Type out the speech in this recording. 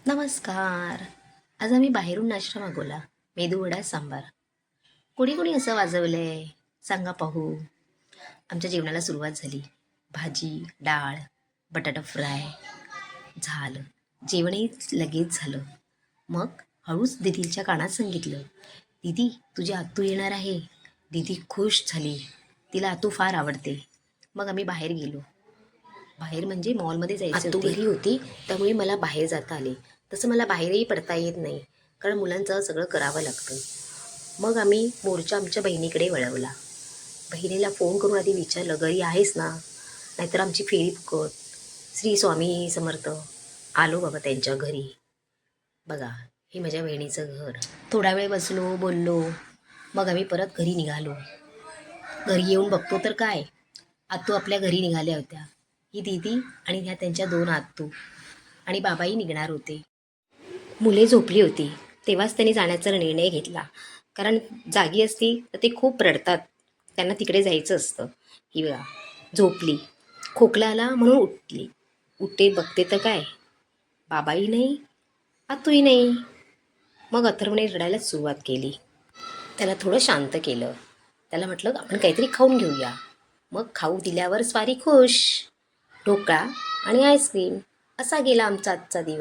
नमस्कार. आज आम्ही बाहेरून नाश्ता मागवला. मेदूवडा सांबार. कोणी कोणी असं वाजवलंय? सांगा पाहू. आमच्या जेवणाला सुरुवात झाली. भाजी, डाळ, बटाटा फ्राय झालं. जेवणही लगेच झालं. मग हळूच दीदीच्या कानात सांगितलं, दीदी तुझी आत्तू येणार आहे. दीदी खुश झाली. तिला आत्तू फार आवडते. मग आम्ही बाहेर गेलो. बाहेर म्हणजे मॉलमध्ये जायचं होते. घरी होती त्यामुळे मला बाहेर जाता आले. तसं मला बाहेरही पडता येत नाही कारण मुलांचं सगळं करावं लागतं. मग आम्ही मोर्चा आमच्या बहिणीकडे वळवला. बहिणीला फोन करून आधी विचारलं, घरी आहेस ना? नाहीतर आमची फेरी फुकट. श्री स्वामी समर्थ. आलो बाबा त्यांच्या घरी. बघा, हे माझ्या बहिणीचं घर. थोडा वेळ बसलो, बोललो. मग आम्ही परत घरी निघालो. घरी येऊन बघतो तर काय, आत्तू आपल्या घरी निघाल्या होत्या. ही दीदी आणि ह्या त्यांच्या 2 आत्तू आणि बाबाही निघणार होते. मुले झोपली होती. तेव्हाच त्यांनी जाण्याचा निर्णय घेतला. कारण जागी असती तर ते खूप रडतात. त्यांना तिकडे जायचं असतं. ही बघा, झोपली. खोकला आला म्हणून उठली. उठते बघते तर काय, बाबाही नाही, आत्तूही नाही. मग अथर्वने रडायलाच सुरुवात केली. त्याला थोडं शांत केलं. त्याला म्हटलं आपण काहीतरी खाऊन घेऊया. मग खाऊ दिल्यावर स्वारी खुश. ढोकळा आणि आईस्क्रीम असा गेला आमचा आजचा दिवस.